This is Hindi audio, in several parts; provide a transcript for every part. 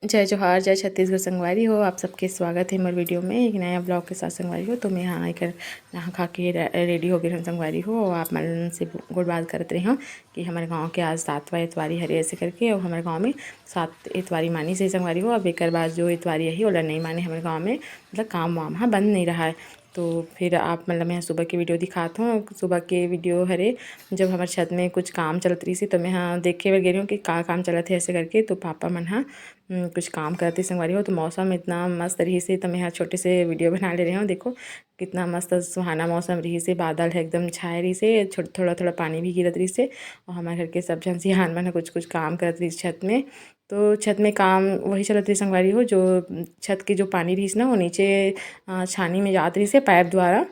जय जोहार, जय छत्तीसगढ़ संगवारी हो। आप सबके स्वागत है हमारे वीडियो में एक नया ब्लॉग के साथ संगवारी हो। तो मैं यहाँ आकर नहा खा के रेडी हो गए हम संगवारी हो। और आप मन से गुड बात करते रहे हो कि हमारे गांव के आज 7वां इतवारी हरे ऐसे करके। और हमारे गांव में 7 इतवारी मानी से संगवारी हो। अब एक बाद जो इतवारी यही ओला नहीं माने हमारे गाँव में, मतलब काम वाम हाँ बंद नहीं रहा है। तो फिर आप मतलब मैं सुबह की वीडियो दिखाता हूँ। सुबह के वीडियो हरे जब हमारे छत में कुछ काम चलत रही से, तो मैं हाँ देखे बर गई हूँ कि का काम चलत है ऐसे करके। तो पापा मन हाँ कुछ काम करते संगवारी हो। तो मौसम इतना मस्त रही से, तो मैं यहाँ छोटे से वीडियो बना ले रही हूँ। देखो कितना मस्त सुहाना मौसम रही से, बादल है एकदम छाए रही से, थोड़ा थोड़ा पानी भी गिरत रही से। और हमारे घर के सब जन सियान मन कुछ कुछ काम करत रही छत में। तो छत में काम वही चलत रही संगवारी हो, जो छत की जो पानी रही ना वो नीचे छानी में जात रही से पाइप द्वारा।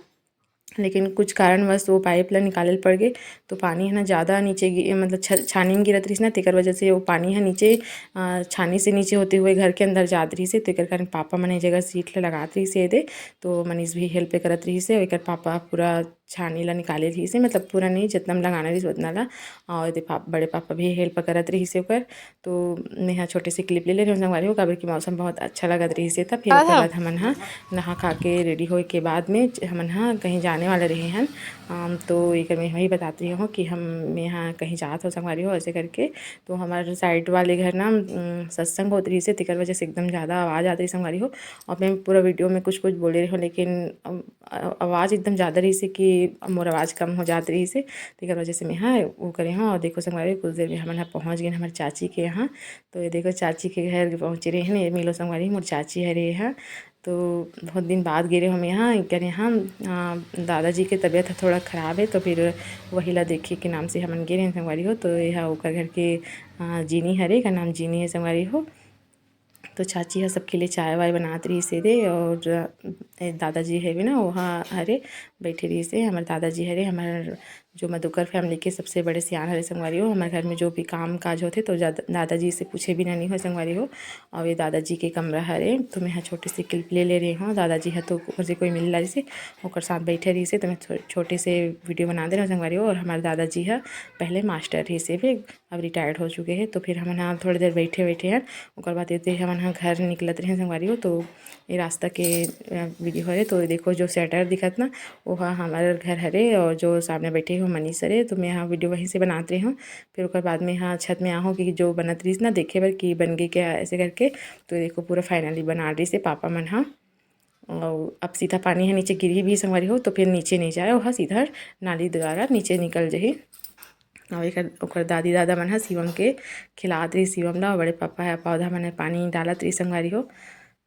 लेकिन कुछ कारणवश वो पाइप ला निकाले पड़ गए। तो पानी है ना ज़्यादा नीचे मतलब छानी में गिरत रही ना, तेकर वजह से वो पानी है नीचे छानी से नीचे होते हुए घर के अंदर जात रही से। तेकर कारण पापा मन ए जगह सीट ला लगात रही से दे। तो मनीष भी हेल्प करत रही से। और पापा पूरा छानी ला निकाले रही से, मतलब पूरा नहीं जितना लगाना रही उतना ला। और बड़े पापा भी हेल्प करत रही से ओकर। तो मैं यहाँ छोटे से क्लिप ले रही हूँ संगवारी हो, काबर की मौसम बहुत अच्छा लगत रही से। तब फिर उसके बाद हमन हाँ नहा खा के रेडी होए के बाद में हमन हाँ कहीं जाने वाले रहे हैं। तो एक मैं वही बताती हूँ कि हम यहाँ कहीं जात हो संगवारी हो ऐसे करके। तो हमारे साइड वाले घर ना सत्संग होती रही से, तेकर वजह से एकदम ज़्यादा आवाज़ आती रही संगवारी हो। और मैं पूरा वीडियो में कुछ कुछ बोले रही हूँ, लेकिन आवाज़ एकदम ज़्यादा रही से कि मोर आवाज़ कम हो जाती रही से। तेकर वजह से मैं हाँ वो करे हाँ। और देखो संगवारी कुछ देर में हम यहाँ पहुँच गए हमारे चाची के यहाँ। तो ये देखो चाची के घर पहुँचे रहे हैं। ये मिलो संगवारी मोर चाची है रे यहाँ। तो बहुत दिन बाद गिरे हम यहाँ करे हम दादाजी के तबीयत थोड़ा ख़राब है। तो फिर वही ला देखे के नाम से हमन गिरे हैं संगवारी हो। तो यह ओकर घर के जीनी हरे का नाम जीनी है संगवारी हो। तो चाची है सबके लिए चाय वाय बनात रही से दे। और दादाजी है भी ना वहाँ हरे बैठे रही से। हमारे दादाजी हरे हमारे जो मधुकर फैमिली के सबसे बड़े सियान हरे संगवारी हो। हमारे घर में जो भी काम काज होते तो दादाजी से पूछे भी नहीं हो संगवारी हो। और ये दादाजी के कमरा हरे। तो मैं यहाँ छोटे से क्लिप ले रही हूँ। दादाजी है तो ऊपर से कोई मिल रही से और साथ बैठे रही से। तो मैं छोटे से वीडियो बना दे रहा हूँ संगवारी हो। और हमारे दादाजी है पहले मास्टर रही से, भी अब रिटायर्ड हो चुके हैं। तो फिर हम यहाँ थोड़ी देर बैठे हैं। और बाद ये हम यहाँ घर निकलत रहे संगवारी हो। तो ये रास्ता के वीडियो हरे। तो देखो जो सेटर दिखत ना वो हमारे घर हरे। और जो सामने बैठे हो मनीष हरे। तो मैं यहाँ वीडियो वहीं से बनाते रही हूँ। फिर उसके बाद में यहाँ छत में आहूँ कि जो बनत रही ना देखे बर कि बन गई क्या ऐसे करके। तो देखो पूरा फाइनली बना रही से पापा मन हाँ। और अब सीधा पानी है नीचे गिरी भी संगवारी हो। तो फिर नीचे नहीं जाए वहाँ सीधा नाली द्वारा नीचे निकल जाही। और एक दादी दादा मन है शिवम के खिलात रही शिवम ला। और बड़े पापा है पौधा मन पानी डालत रही संगवारी हो।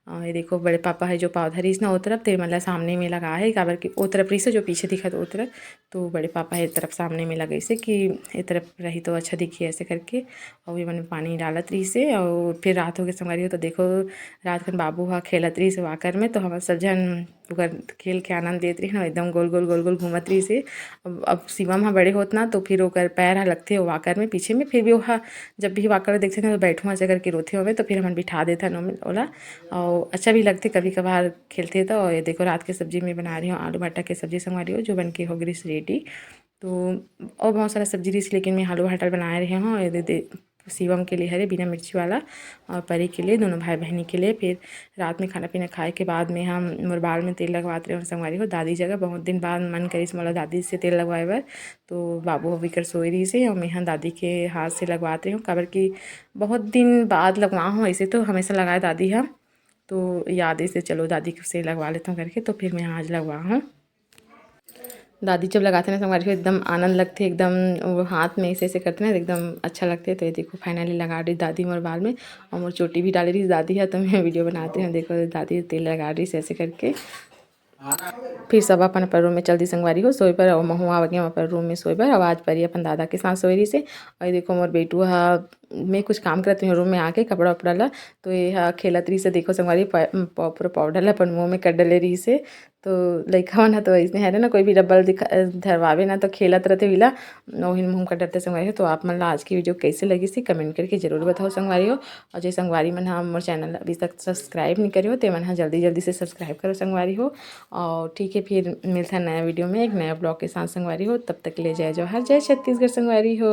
और ये देखो बड़े पापा है जो पौधा रही ना वो तरफ ते मतलब सामने में लगा है, काबर की वो तरफ रही से जो पीछे दिखा तो वो तरफ। तो बड़े पापा है तरफ सामने में लगे से कि ये तरफ रही तो अच्छा दिखिए ऐसे करके। और ये मैंने पानी डालत रही से। और फिर रात हो गई संगवारी हो। तो देखो रात खन बाबू हा खेलत रही से वाकर में। तो हम सब जन ओकर खेल के आनंद देत रही ना, एकदम गोल गोल गोल गोल घूमत रही से। अब शिवम हा बड़े होत ना तो फिर ओकर पैर हा लगथे वो वाकर में पीछे में। फिर भी वह जब भी वाकर देखते थे तो बैठू ऐसे करके रोथे होवे। तो फिर हमन बिठा देते ओला। और अच्छा भी लगते कभी कभार खेलते। तो ये देखो रात के सब्जी में बना रही हूँ आलू भट्टा की सब्जी संगवारी हो, जो बन के हो गई रेडी। तो और बहुत सारा सब्जी रही लेकिन मैं आलू भट्टा बना रही हूँ। ये शिवम के लिए हरे बिना मिर्ची वाला, और परी के लिए, दोनों भाई बहनी के लिए। फिर रात में खाना पीना खाए के बाद में हम मोर बाल में तेल लगवाते रहे संगवारी हो। दादी जगह बहुत दिन बाद मन करिस मोला दादी से तेल लगवाए बर। तो बाबू अभी कर सोए रही से और मैं यहाँ दादी के हाथ से लगवाते हूँ, काबर की बहुत दिन बाद लगवा हूँ। ऐसे तो हमेशा लगाए दादी है। तो याद से चलो दादी से लगवा लेता हूँ करके। तो फिर मैं आज लगवा हूँ। दादी जब लगाते हैं ना संगवारी को एकदम आनंद लगते, एकदम वो हाथ में ऐसे ऐसे करते ना एकदम अच्छा लगते है। तो ये देखो फाइनली लगा रही दादी मोर बाल में। और मोर चोटी भी डाल रही दादी है। तो मैं वीडियो बनाती हूँ, देखो दादी तेल लगा रही से ऐसे करके। फिर सब अपन अपन रूम में चल दी संगवारी हो सोए पर। और महू आ गए अपन रूम में सोए पर। आवाज़ परी अपन दादा के साथ सोए रही से। और ये देखो मोर बेटू मैं कुछ काम करती हूँ रूम में आके कपड़ा वपड़ा ला। तो ये खेलत रही से देखो संगवारी पूरा पाउडर ला अपन मुँह में कर डले रही से। तो लइका मन तो ऐसे है ना, कोई भी रबल धरवावे ना तो खेलत रहते विला वही मुँह कर डरते संगवारी हो। तो आप मन ला आज की वीडियो कैसे लगी सी कमेंट करके जरूर बताओ संगवारी हो। और जो संगवारी मन मोर चैनल अभी तक सब्सक्राइब नहीं करी हो तो मन जल्दी जल्दी से सब्सक्राइब करो संगवारी हो। और ठीक है फिर मिलता है नया वीडियो में एक नया ब्लॉग के साथ संगवारी हो। तब तक के लिए जय जवाहर, जय छत्तीसगढ़ संगवारी हो।